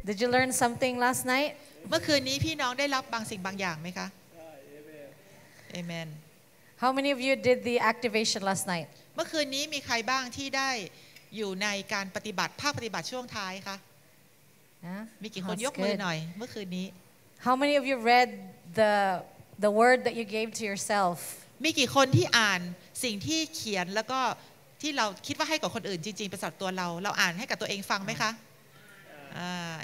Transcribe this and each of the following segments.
Did you learn something last night? เมื่อคืนนี้พี่น้องได้รับบางสิ่งบางอย่างไหมคะ Amen. How many of you did the activation last night? เมื่อคืนนี้มีใครบ้างที่ได้อยู่ในการปฏิบัติภาคปฏิบัติช่วงท้ายคะมีกี่คนยกมือหน่อยเมื่อคืนนี้ How many of you read the word that you gave to yourself? มีกี่คนที่อ่านสิ่งที่เขียนแล้วก็ที่เราคิดว่าให้กับคนอื่นจริงๆเป็นสำหรับตัวเราอ่านให้กับตัวเองฟังไหมคะ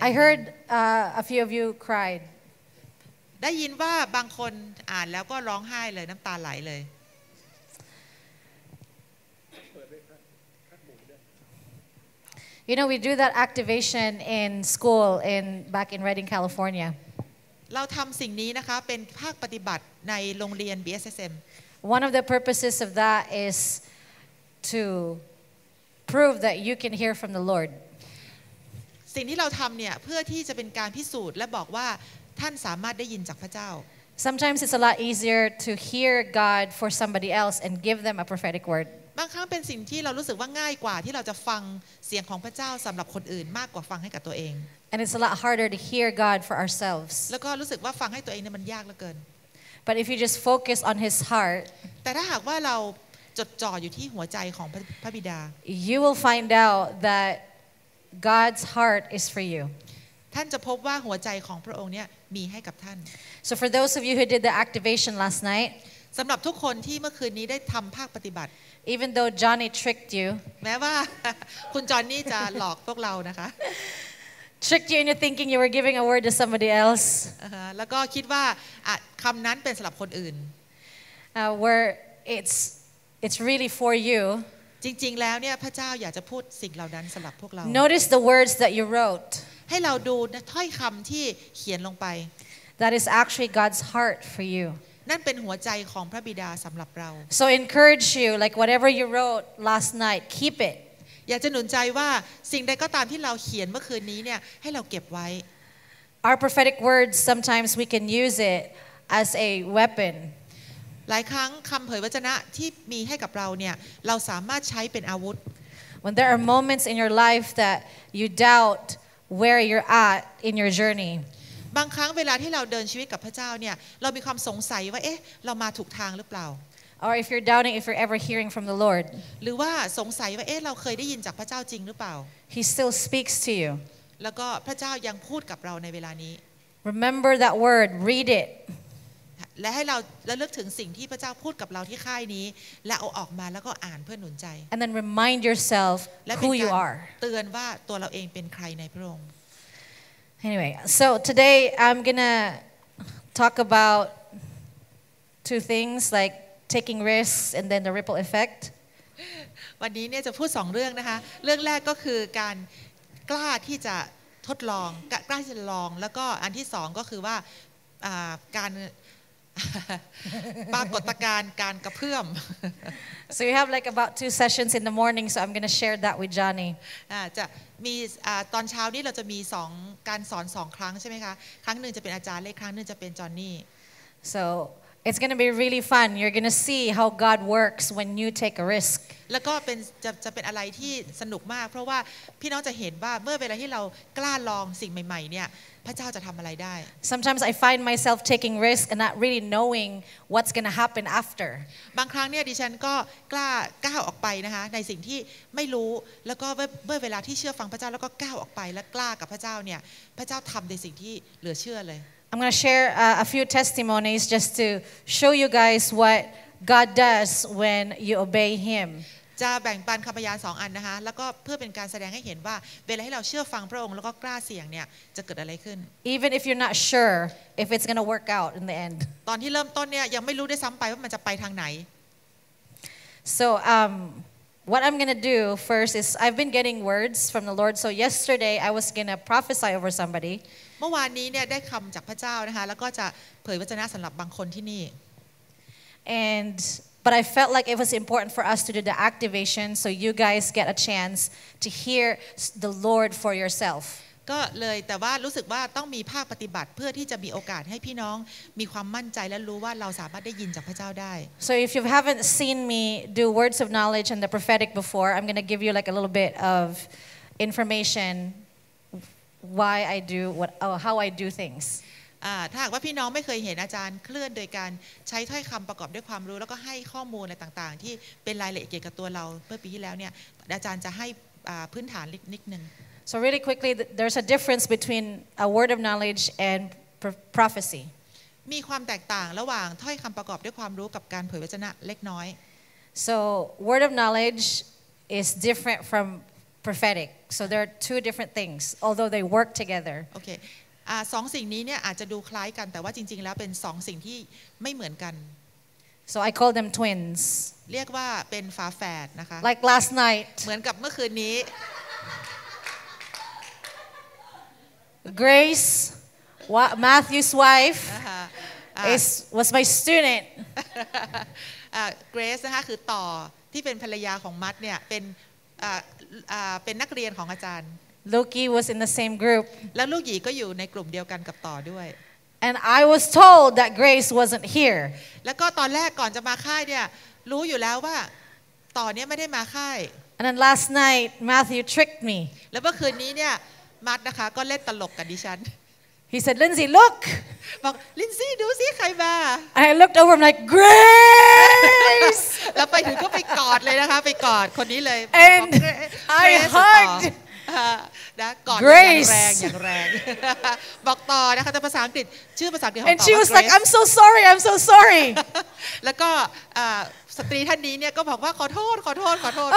I heard a few of you cried. ได้ยินว่าบางคนอ่านแล้วก็ร้องไห้เลยน้ำตาไหลเลย You know, we do that activation in school back in Redding, California. เราทำสิ่งนี้นะคะเป็นภาคปฏิบัติในโรงเรียน BSSM. One of the purposes of that is to prove that you can hear from the Lord. สิ่งที่เราทำเนี่ยเพื่อที่จะเป็นการพิสูจน์และบอกว่าท่านสามารถได้ยินจากพระเจ้า Sometimes it's a lot easier to hear God for somebody else and give them a prophetic word. บางครั้งเป็นสิ่งที่เรารู้สึกว่าง่ายกว่าที่เราจะฟังเสียงของพระเจ้าสำหรับคนอื่นมากกว่าฟังให้กับตัวเอง And it's a lot harder to hear God for ourselves. แล้วก็รู้สึกว่าฟังให้ตัวเองเนี่ยมันยากเหลือเกิน But if you just focus on His heart, แต่ถ้าหากว่าเราจดจ่ออยู่ที่หัวใจของพระบิดา you will find out that God's heart is for you. ท่านจะพบว่าหัวใจของพระองค์เนี่ยมีให้กับท่าน So for those of you who did the activation last night, สำหรับทุกคนที่เมื่อคืนนี้ได้ทำภาคปฏิบัติ even though Johnny tricked you, แม้ว่า คุณจอห์นนี่จะหลอกพวกเรานะคะ tricked you into thinking you were giving a word to somebody else, แล้วก็คิดว่าคำนั้นเป็นสำหรับคนอื่น where it's really for you. จริงๆแล้วเนี่ยพระเจ้าอยากจะพูดสิ่งเหล่านั้นสำหรับพวกเรา Notice the words that you wrote. ให้เราดูถ้อยคำที่เขียนลงไป That is actually God's heart for you. นั่นเป็นหัวใจของพระบิดาสำหรับเรา So encourage you, like whatever you wrote last night, keep it. อยากจะหนุนใจว่าสิ่งใดก็ตามที่เราเขียนเมื่อคืนนี้เนี่ยให้เราเก็บไว้ Our prophetic words, sometimes we can use it as a weapon. หลายครั้งคำเผยวจนะที่มีให้กับเราเนี่ยเราสามารถใช้เป็นอาวุธ When there are moments in your life that you doubt where you're at in your journey. บางครั้งเวลาที่เราเดินชีวิตกับพระเจ้าเนี่ยเรามีความสงสัยว่าเอ๊ะเรามาถูกทางหรือเปล่า Or if you're doubting if you're ever hearing from the Lord. หรือว่าสงสัยว่าเอ๊ะเราเคยได้ยินจากพระเจ้าจริงหรือเปล่า He still speaks to you. แล้วก็พระเจ้ายังพูดกับเราในเวลานี้ Remember that word, read it. และให้เราระลึกถึงสิ่งที่พระเจ้าพูดกับเราที่ค่ายนี้และเอาออกมาแล้วก็อ่านเพื่อหนุนใจ And then remind yourself และเป็น who you การ are. เตือนว่าตัวเราเองเป็นใครในพระองค์ Anyway, so today I'm gonna talk about two things like taking risks and then the ripple effect. วันนี้เนี่ยจะพูด2เรื่องนะคะเรื่องแรกก็คือการกล้าที่จะทดลองกล้าที่จะลองแล้วก็อันที่2ก็คือว่าการปรากฏการณ์การกระเพื่อม So we have like about 2 sessions in the morning, so I'm gonna share that with Johnny. จะมีตอนเช้านี้เราจะมีการสอน2ครั้งใช่ไหมคะครั้งหนึ่งจะเป็นอาจารย์และครั้งหนึ่งจะเป็นจอห์นนี่ So it's gonna be really fun. You're gonna see how God works when you take a risk. แล้วก็จะเป็นอะไรที่สนุกมากเพราะว่าพี่น้องจะเห็นว่าเมื่อเวลาที่เรากล้าลองสิ่งใหม่ๆเนี่ยพระเจ้าจะทำอะไรได้ Sometimes I find myself taking risk and not really knowing what's gonna happen after. บางครั้งเนี่ยดิฉันก็ก้าวออกไปนะคะในสิ่งที่ไม่รู้แล้วก็เมื่อเวลาที่เชื่อฟังพระเจ้าแล้วก็ก้าวออกไปและกล้ากับพระเจ้าเนี่ยพระเจ้าทำในสิ่งที่เหลือเชื่อเลย I'm going to share a few testimonies just to show you guys what God does when you obey Him. จะแบ่งปันคำพยาน2อันนะคะแล้วก็เพื่อเป็นการแสดงให้เห็นว่าเวลาที่เราเชื่อฟังพระองค์แล้วก็กล้าเสี่ยงเนี่ยจะเกิดอะไรขึ้น Even if you're not sure if it's going to work out in the end. ตอนที่เริ่มต้นเนี่ยยังไม่รู้ด้วยซ้ำไปว่ามันจะไปทางไหน So what I'm going to do first is I've been getting words from the Lord. So yesterday I was going to prophesy over somebody. เมื่อวานนี้เนี่ยได้คำจากพระเจ้านะคะแล้วก็จะเผยวจนะสำหรับบางคนที่นี่ But I felt like it was important for us to do the activation so you guys get a chance to hear the Lord for yourself. ก็เลยแต่ว่ารู้สึกว่าต้องมีภาคปฏิบัติเพื่อที่จะมีโอกาสให้พี่น้องมีความมั่นใจและรู้ว่าเราสามารถได้ยินจากพระเจ้าได้ So if you haven't seen me do words of knowledge and the prophetic before, I'm going to give you like a little bit of information why I do how I do things. ถ้าหากว่าพี่น้องไม่เคยเห็นอาจารย์เคลื่อนโดยการใช้ถ้อยคำประกอบด้วยความรู้แล้วก็ให้ข้อมูลอะไรต่างๆที่เป็นรายละเอียดเกี่ยวกับตัวเราเมื่อปีที่แล้วเนี่ยอาจารย์จะให้พื้นฐานนิดนึง So really quickly, there's a difference between a word of knowledge and prophecy. มีความแตกต่างระหว่างถ้อยคำประกอบด้วยความรู้กับการเผยวจนะเล็กน้อย So word of knowledge is different from prophetic. So there are two different things, although they work together. โอเคสองสิ่งนี้เนี่ยอาจจะดูคล้ายกันแต่ว่าจริงๆแล้วเป็นสองสิ่งที่ไม่เหมือนกัน So I call them twins. เรียกว่าเป็นฝาแฝดนะคะ Like last night. เหมือนกับเมื่อคืนนี้ Grace, Matthew's wife, was my student. Grace นะคะคือต่อที่เป็นภรรยาของมัดเนี่ยเป็นนักเรียนของอาจารย์ Loki was in the same group. แล้วลูกหยีก็อยู่ในกลุ่มเดียวกันกับต่อด้วย And I was told that Grace wasn't here. แล้วก็ตอนแรกก่อนจะมาค่ายเนี่ยรู้อยู่แล้วว่าต่อเนี่ยไม่ได้มาค่าย And then last night Matthew tricked me. แล้วเมื่อคืนนี้เนี่ยมัดนะคะก็เล่นตลกกับดิฉัน He said, Lindsay, look. บอกลินซี่ดูสิใครมา And I looked over, I'm like, Grace. แล้วไปถึงก็ไปกอดเลยนะคะไปกอดคนนี้เลย And I hugged นะกอดอย่างแรง บอกต่อนะคะแต่ภาษาอังกฤษชื่อภาษาอังกฤษของต่อ And she was like, I'm so sorry, I'm so sorry. แล้วก็สตรีท่านนี้เนี่ยก็บอกว่าขอโทษ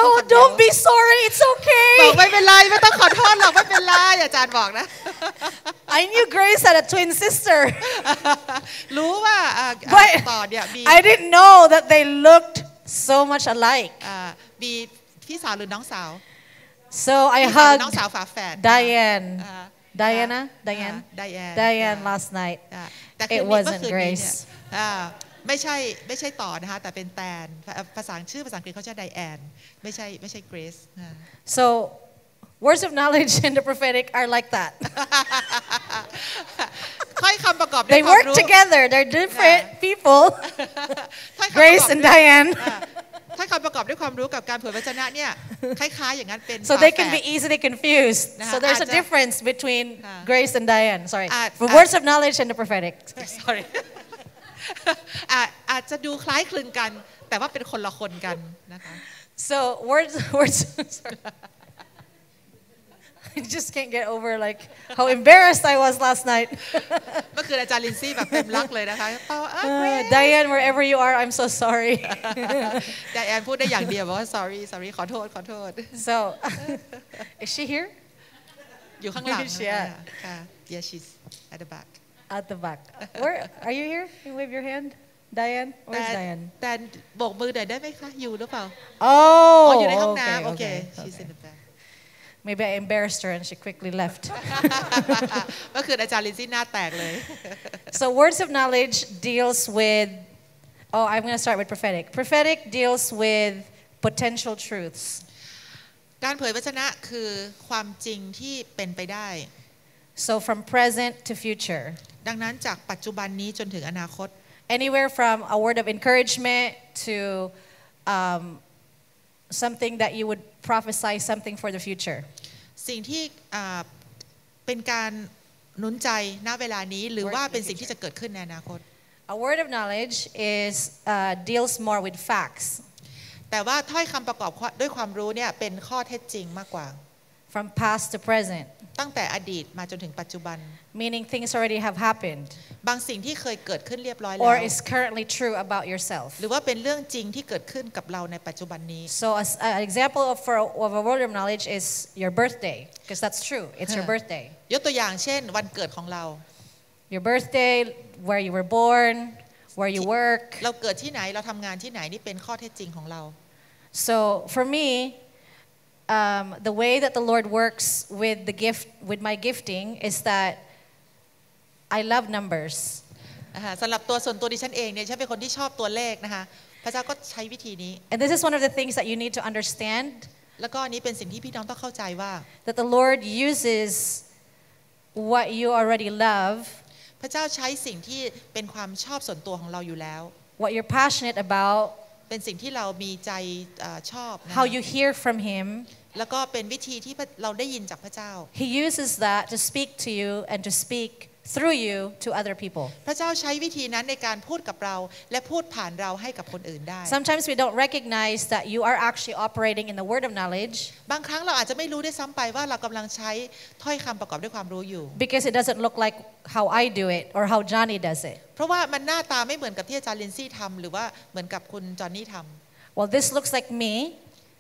Oh, don't be sorry, it's บอก okay. ไม่เป็นไรไม่ต้องขอโทษหรอกไม่เป็นไรอาจารย์บอกนะ I knew Grace had a twin sister. รู้ว่าต่อเนี่ยมี I didn't know that they looked so much alike. มีพี่สาวหรือน้องสาว So I น้อง hugged สาวฝาแฝด Diane last night. It wasn't Grace. ไม่ใช่ต่อนะคะแต่เป็นแตนชื่อภาษาอังกฤษเขาจะไดแอนไม่ใช่เกรซ So words of knowledge and the prophetic are like that. ถ้อยคำประกอบด้วย They ความ work รู้ together. They're different people. Grace and Diane. ถ้อยคำประกอบด้วยความรู้กับการเผยพระชนะเนี่ยคล้ายๆอย่างนั้นเป็น So they can be easily confused. So there's a difference between Grace and Diane. Sorry. For words of knowledge and the prophetic. Sorry. อาจจะดูคล้ายคลึงกันแต่ว่าเป็นคนละคนกันนะคะ So words. Sorry. I just can't get over like how embarrassed I was last night. เมื่อคืนอาจารย์ลินซี่แบบเต็มรักเลยนะคะ Diane, wherever you are, I'm so sorry. ไดแอนพูดได้อย่างเดียวว่า sorry ขอโทษ So, is she here? อยู่ข้างหลัง ค่ะ Yeah, she's at the back. At the back. Where are you here? Can you wave your hand, Diane? Where's Diane? แต่โบกมือหน่อยได้ไหมคะอยู่หรือเปล่า Oh, อยู่ในห้องน้ำโอเค she's in the back. Maybe I embarrassed her and she quickly left. เมื่อคืนอาจารย์ลินซี่หน้าแตกเลย So words of knowledge deals with, I'm going to start with prophetic. Prophetic deals with potential truths. การเผยพระชนะคือความจริงที่เป็นไปได้ So from present to future. ดังนั้นจากปัจจุบันนี้จนถึงอนาคต Anywhere from a word of encouragement to something that you would prophesy something for the future. สิ่งที่เป็นการหนุนใจณเวลานี้หรือว่าเป็นสิ่งที่จะเกิดขึ้นในอนาคต A word of knowledge deals more with facts. แต่ว่าถ้อยคำประกอบด้วยความรู้เนี่ยเป็นข้อเท็จจริงมากกว่า From past to present. ตั้งแต่อดีตมาจนถึงปัจจุบัน Meaning things already have happened. บางสิ่งที่เคยเกิดขึ้นเรียบร้อยแล้ว Or is currently true about yourself. หรือว่าเป็นเรื่องจริงที่เกิดขึ้นกับเราในปัจจุบันนี้ So an example of a word of knowledge is your birthday, because that's true. It's your birthday. ยกตัวอย่างเช่นวันเกิดของเรา Your birthday, where you were born, where you work. เราเกิดที่ไหนเราทำงานที่ไหนนี่เป็นข้อเท็จจริงของเรา So for me, the way that the Lord works with my gifting is that I love numbers. สำหรับส่วนตัวดิฉันเองเนี่ยฉันเป็นคนที่ชอบตัวเลขนะคะพระเจ้าก็ใช้วิธีนี้ And this is one of the things that you need to understand. แล้วก็อันนี้เป็นสิ่งที่พี่น้องต้องเข้าใจว่า That the Lord uses what you already love. พระเจ้าใช้สิ่งที่เป็นความชอบส่วนตัวของเราอยู่แล้ว What you're passionate about. เป็นสิ่งที่เรามีใจชอบ How you hear from Him. แล้วก็เป็นวิธีที่เราได้ยินจากพระเจ้า He uses that to speak to you and to speak through you to other people. พระเจ้าใช้วิธีนั้นในการพูดกับเราและพูดผ่านเราให้กับคนอื่นได้ Sometimes we don't recognize that you are actually operating in the word of knowledge บางครั้งเราอาจจะไม่รู้ด้วยซ้ำไปว่าเรากำลังใช้ถ้อยคำประกอบด้วยความรู้อยู่ because it doesn't look like how I do it or how Johnny does it. เพราะว่ามันหน้าตาไม่เหมือนกับที่อาจารย์ลินซี่ทำหรือว่าเหมือนกับคุณจอห์นนี่ทำ Well, this looks like me.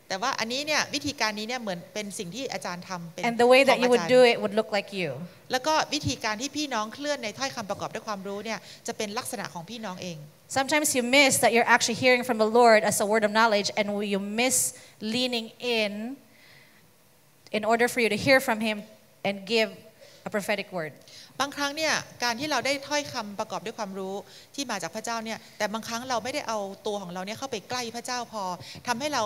แต่ว่าอันนี้เนี่ยวิธีการนี้เนี่ยเหมือนเป็นสิ่งที่อาจารย์ทำเป็น And the way that you would do it would look like you. แล้วก็วิธีการที่พี่น้องเคลื่อนในถ้อยคำประกอบด้วยความรู้เนี่ยจะเป็นลักษณะของพี่น้องเอง Sometimes you miss that you're actually hearing from the Lord as a word of knowledge, and you miss leaning in order for you to hear from Him and give a prophetic word. บางครั้งเนี่ยการที่เราได้ถ้อยคำประกอบด้วยความรู้ที่มาจากพระเจ้าเนี่ยแต่บางครั้งเราไม่ได้เอาตัวของเราเนี่ยเข้าไปใกล้พระเจ้าพอทำให้เรา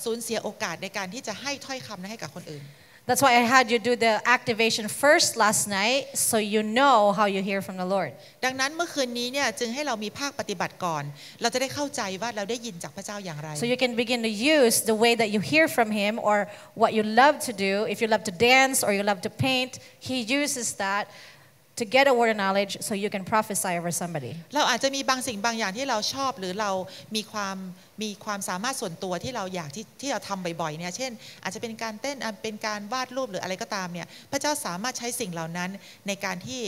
สูญเสียโอกาสในการที่จะให้ถ้อยคำนั้นให้กับคนอื่น That's why I had you do the activation first last night, so you know how you hear from the Lord. ดังนั้นเมื่อคืนนี้เนี่ยจึงให้เรามีภาคปฏิบัติก่อนเราจะได้เข้าใจว่าเราได้ยินจากพระเจ้าอย่างไร So you can begin to use the way that you hear from Him, or what you love to do. If you love to dance or you love to paint, He uses that to get a word of knowledge so you can prophesy over somebody. เราอาจจะมีบางสิ่งบางอย่างที่เราชอบหรือเรามีความสามารถส่วนตัวที่เราอยากที่เราทำบ่อยๆเนี่ยเช่นอาจจะเป็นการเต้นเป็นการวาดรูปหรืออะไรก็ตามเนี่ยพระเจ้าสามารถใช้สิ่งเหล่านั้นในการที่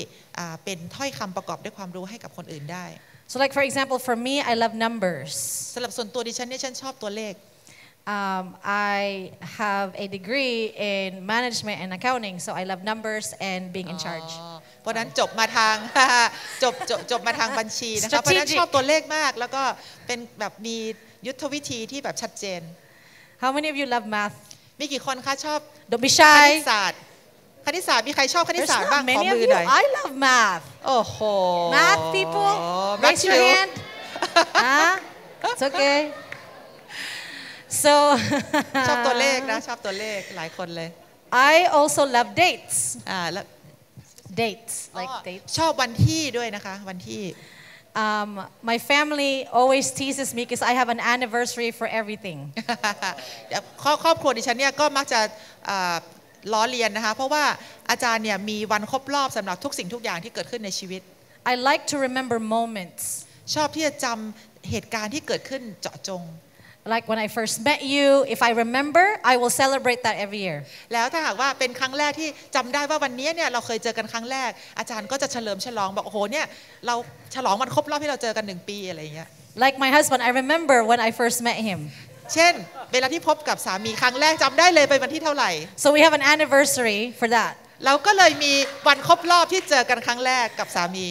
เป็นถ้อยคำประกอบด้วยความรู้ให้กับคนอื่นได้ So like for example, for me, I love numbers. สำหรับส่วนตัวดิฉันเนี่ยฉันชอบตัวเลข I have a degree in management and accounting, so I love numbers and being in charge. เพราะนั้นจบมาทาง จบมาทางบัญชีนะคะเพราะนั้นชอบตัวเลขมากแล้วก็เป็นแบบมียุทธวิธีที่แบบชัดเจน How many of you love math? มีกี่คนคะชอบ Don't be ค shy. ณิตศาสตร์มีใครชอบคณิต There's ศาสตร์ not บ้างขอ many of มือ you. หน่อย I love math. โอ้โห Math people, raise your hand. It's okay. So ชอบตัวเลขนะชอบตัวเลขหลายคนเลย I also love dates. แล้ว Dates, like dates. ชอบวันที่ด้วยนะคะวันที่ My family always teases me because I have an anniversary for everything. ครอบครัวดิฉันเนี่ยก็มักจะล้อเลียนนะคะเพราะว่าอาจารย์เนี่ยมีวันครบรอบสำหรับทุกสิ่งทุกอย่างที่เกิดขึ้นในชีวิต I like to remember moments. ชอบที่จะจำเหตุการณ์ที่เกิดขึ้นเจาะจง Like when I first met you, if I remember, I will celebrate that every year. แล้วถ้าหากว่าเป็นครั้งแรกที่จำได้ว่าวันนี้เนี่ยเราเคยเจอกันครั้งแรกอาจารย์ก็จะเฉลิมฉลองบอกโอ้โหเนี่ยเราฉลองวันครบรอบที่เราเจอกัน1 ปีอะไรอย่างเงี้ย Like my husband, I remember when I first met him. เช่นเวลาที่พบกับสามีครั้งแรกจำได้เลยเป็นวันที่เท่าไหร่ So we have an anniversary for that. เราก็เลยมีวันครบรอบที่เจอกันครั้งแรกกับสามี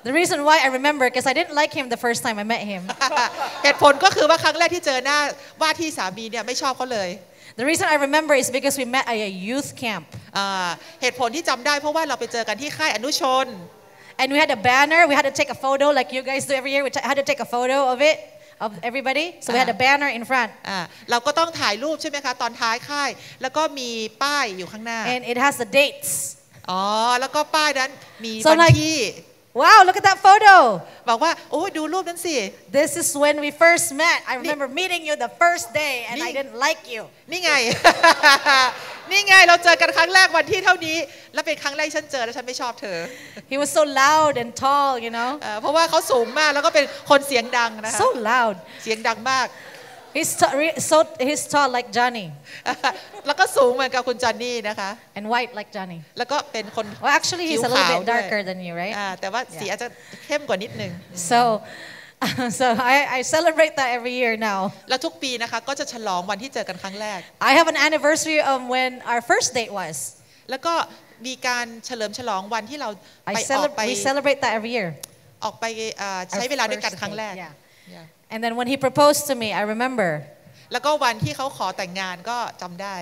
The reason why I remember because I didn't like him the first time I met him. เหตุผลก็คือว่าครั้งแรกที่เจอหน้าว่าที่สามีเนี่ยไม่ชอบเขาเลย The reason I remember is because we met at a youth camp. เหตุผลที่จำได้เพราะว่าเราไปเจอกันที่ค่ายอนุชน And we had a banner. We had to take a photo like you guys do every year. We had to take a photo of it, of everybody. So we had a banner in front. เราก็ต้องถ่ายรูปใช่ไหมคะตอนท้ายค่ายแล้วก็มีป้ายอยู่ข้างหน้า And it has the dates. แล้วก็ป้ายนั้นมีวัน So like, ที่ wow, look at that photo. บอกว่าโอ้ดูรูปนั้นสิ This is when we first met. I remember meeting you the first day and I didn't like you. นี่ไง นี่ไงเราเจอกันครั้งแรกวันที่เท่านี้แล้วเป็นครั้งแรกฉันเจอแล้วฉันไม่ชอบเธอ He was so loud and tall, you know. เพราะว่าเขาสูงมากแล้วก็เป็นคนเสียงดังนะคะ So loud. เสียงดังมาก He's tall like Johnny. แล้วก็สูงเหมือนกับคุณจอนนี่นะคะ And white like Johnny. แล้วก็เป็นคน Well, actually, he's a little bit darker than you, right? แต่ว่าสีอาจจะเข้มกว่านิดนึง So I celebrate that every year now. แล้วทุกปีนะคะก็จะฉลองวันที่เจอกันครั้งแรก I have an anniversary of when our first date was. แล้วก็มีการเฉลิมฉลองวันที่เราไป We celebrate that every year. ออกไปใช้เวลาด้วยกันครั้งแรก And then when he proposed to me, I remember. แล้วก็วันที่เขาขอแต่งงานก็จำได้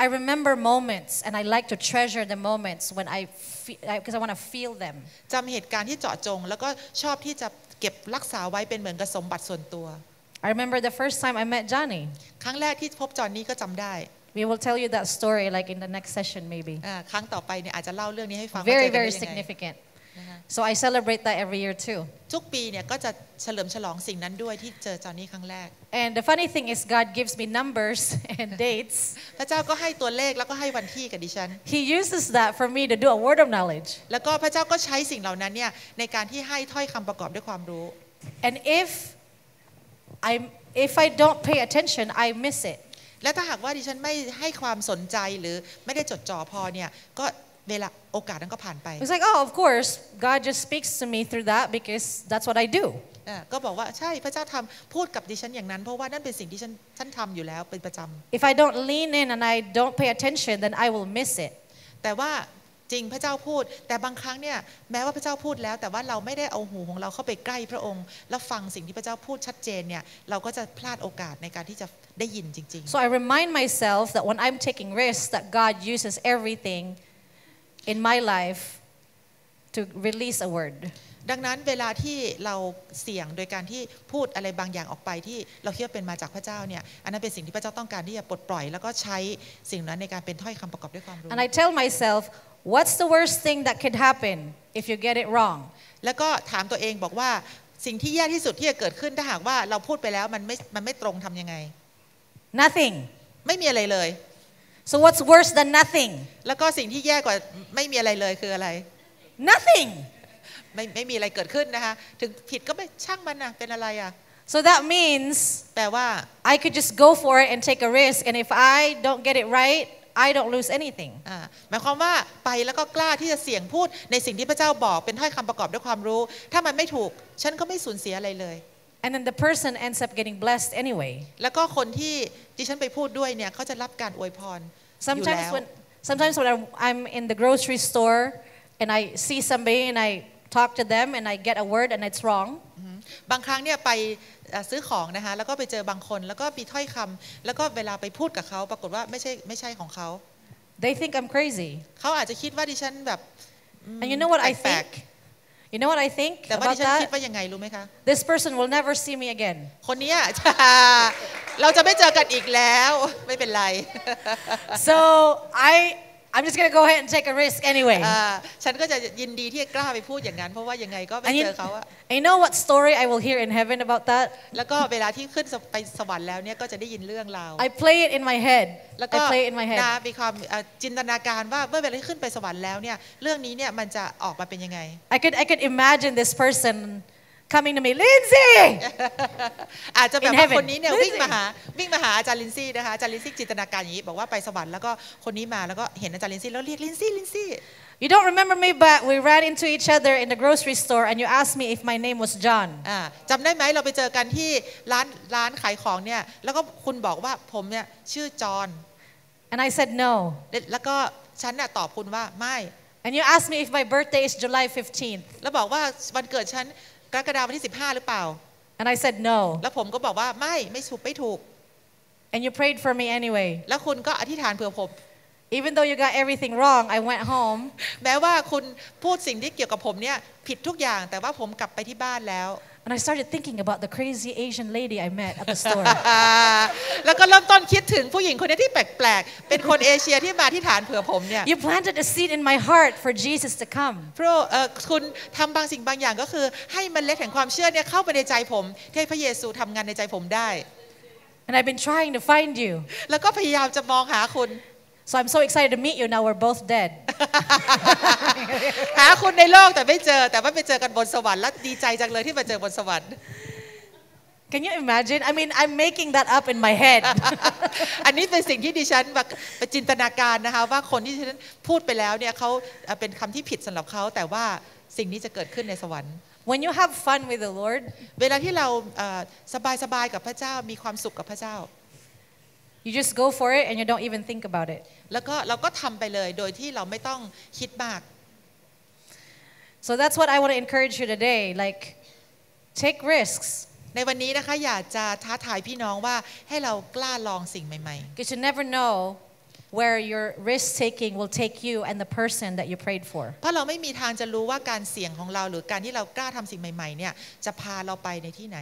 I remember moments, and I like to treasure the moments when because I want to feel them. จำเหตุการณ์ที่เจาะจงแล้วก็ชอบที่จะเก็บรักษาไว้เป็นเหมือนกับสมบัติส่วนตัว I remember the first time I met Johnny. ครั้งแรกที่พบจอห์นนี่ก็จำได้ We will tell you that story like in the next session maybe. ครั้งต่อไปเนี่ยอาจจะเล่าเรื่องนี้ให้ฟัง Very significant. So I celebrate that every year too. ทุกปีเนี่ยก็จะเฉลิมฉลองสิ่งนั้นด้วยที่เจอจอห์นนี่ครั้งแรก And the funny thing is God gives me numbers and dates. พระเจ้าก็ให้ตัวเลขแล้วก็ให้วันที่กับดิฉัน He uses that for me to do a word of knowledge. แล้วก็พระเจ้าก็ใช้สิ่งเหล่านั้นเนี่ยในการที่ให้ถ้อยคำประกอบด้วยความรู้ And if I don't pay attention, I miss it. และถ้าหากว่าดิฉันไม่ให้ความสนใจหรือไม่ได้จดจ่อพอเนี่ยก็เวลาโอกาสนั้นก็ผ่านไป It's like, oh, of course, God just speaks to me through that because that's what I do. ก็บอกว่าใช่พระเจ้าพูดกับดิฉันอย่างนั้นเพราะว่านั่นเป็นสิ่งที่ฉันทำอยู่แล้วเป็นประจำ If I don't lean in and I don't pay attention, then I will miss it. แต่ว่าจริงพระเจ้าพูดแต่บางครั้งเนี่ยแม้ว่าพระเจ้าพูดแล้วแต่ว่าเราไม่ได้เอาหูของเราเข้าไปใกล้พระองค์แล้วฟังสิ่งที่พระเจ้าพูดชัดเจนเนี่ยเราก็จะพลาดโอกาสในการที่จะได้ยินจริงๆ So I remind myself that when I'm taking risks, that God uses everything in my life to release a word. ดังนั้นเวลาที่เราเสี่ยงโดยการที่พูดอะไรบางอย่างออกไปที่เราคิดว่าเป็นมาจากพระเจ้าเนี่ยอันนั้นเป็นสิ่งที่พระเจ้าต้องการที่จะปลดปล่อยแล้วก็ใช้สิ่งนั้นในการเป็นถ้อยคำประกอบด้วยความรู้ And I tell myself, what's the worst thing that could happen if you get it wrong? แล้วก็ถามตัวเองบอกว่าสิ่งที่แย่ที่สุดที่จะเกิดขึ้นถ้าหากว่าเราพูดไปแล้วมันไม่ตรงทำยังไง Nothing. ไม่มีอะไรเลย So what's worse than nothing? แล้วก็สิ่งที่แย่กว่าไม่มีอะไรเลยคืออะไร Nothing. ไม่มีอะไรเกิดขึ้นนะคะถึงผิดก็ไม่ช่างมันนะเป็นอะไรอ่ะ So that means แปลว่า I could just go for it and take a risk, and if I don't get it right, I don't lose anything. หมายความว่าไปแล้วก็กล้าที่จะเสี่ยงพูดในสิ่งที่พระเจ้าบอกเป็นถ้อยคำประกอบด้วยความรู้ถ้ามันไม่ถูกฉันก็ไม่สูญเสียอะไรเลย And then the person ends up getting blessed anyway. แล้วก็คนที่ดิฉันไปพูดด้วยเนี่ยเขาจะรับการอวยพรอยู่แล้ว Sometimes when I'm in the grocery store and I see somebody and I talk to them and I get a word and it's wrong. บางครั้งเนี่ยไปซื้อของนะคะแล้วก็ไปเจอบางคนแล้วก็มีถ้อยคำแล้วก็เวลาไปพูดกับเขาปรากฏว่าไม่ใช่ของเขา They think I'm crazy. เขาอาจจะคิดว่าดิฉันแบบ And you know what I think? You know what I think แต่ว่า about ดิฉันคิด that? ว่ายังไงรู้ไหมคะ This person will never see me again. คนนี้เราจะไม่เจอกันอีกแล้วไม่เป็นไร So I'm just gonna go ahead and take a risk anyway. ฉันก็จะยินดีที่จะกล้าไปพูดอย่างนั้นเพราะว่ายังไงก็ไม่เจอเขาอะ And you know what story I will hear in heaven about that? แล้วก็เวลาที่ขึ้นไปสวรรค์แล้วเนี่ยก็จะได้ยินเรื่องราว I play it in my head. แล้วก็ I play it in my head. มีความจินตนาการว่าเมื่อเวลาที่ขึ้นไปสวรรค์แล้วเนี่ยเรื่องนี้เนี่ยมันจะออกมาเป็นยังไง I could imagine this person coming to me, Lindsay. อาจจะแบบว่าคนนี้เนี่ยวิ่งมาหาอาจารย์ลินซี่นะคะอาจารย์ลินซี่จินตนาการอย่างนี้บอกว่าไปสวรรค์แล้วก็คนนี้มาแล้วก็เห็นอาจารย์ลินซี่แล้วเรียกลินซี่ You don't remember me, but we ran into each other in the grocery store, and you asked me if my name was John. จำได้ไหมเราไปเจอกันที่ร้านขายของเนี่ยแล้วก็คุณบอกว่าผมเนี่ยชื่อจอห์น And I said no. แล้วก็ฉันน่ะตอบคุณว่าไม่ And you asked me if my birthday is July 15th. แล้วบอกว่าวันเกิดฉันกรกฎาคมวันที่15หรือเปล่า And I said no. แล้วผมก็บอกว่าไม่ถูก And you prayed for me anyway. แล้วคุณก็อธิษฐานเผื่อผม Even though you got everything wrong, I went home. แม้ว่าคุณพูดสิ่งที่เกี่ยวกับผมเนี่ยผิดทุกอย่างแต่ว่าผมกลับไปที่บ้านแล้ว And I started thinking about the crazy Asian lady I met at the store. แล้วก็เริ่มต้นคิดถึงผู้หญิงคนนี้ที่แปลกๆเป็นคนเอเชียที่มาที่ฐานเผื่อผมเนี่ย You planted a seed in my heart for Jesus to come. เพราะคุณทำบางสิ่งบางอย่างก็คือให้เมล็ดแห่งความเชื่อเนี่ยเข้าไปในใจผมให้พระเยซูทำงานในใจผมได้ And I've been trying to find you. แล้วก็พยายามจะมองหาคุณ So I'm so excited to meet you. Now we're both dead. หาคุณในโลกแต่ไม่เจอแต่ว่าไปเจอกันบนสวรรค์แล้วดีใจจังเลยที่มาเจอบนสวรรค์ Can you imagine? I mean, I'm making that up in my head. อันนี้เป็นสิ่งที่ดิฉันไปจินตนาการนะคะว่าคนที่ฉันพูดไปแล้วเนี่ยเขาเป็นคำที่ผิดสำหรับเขาแต่ว่าสิ่งนี้จะเกิดขึ้นในสวรรค์ When you have fun with the Lord, เวลาที่เราสบายกับพระเจ้ามีความสุขกับพระเจ้า you just go for it and you don't even think about it. แล้วก็เราก็ทำไปเลยโดยที่เราไม่ต้องคิดมาก So that's what I want to encourage you today. Like, take risks. ในวันนี้นะคะอยากจะท้าทายพี่น้องว่าให้เรากล้าลองสิ่งใหม่ๆ Because you never know where your risk taking will take you and the person that you prayed for. เพราะเราไม่มีทางจะรู้ว่าการเสี่ยงของเราหรือการที่เรากล้าทำสิ่งใหม่ๆเนี่ยจะพาเราไปในที่ไหน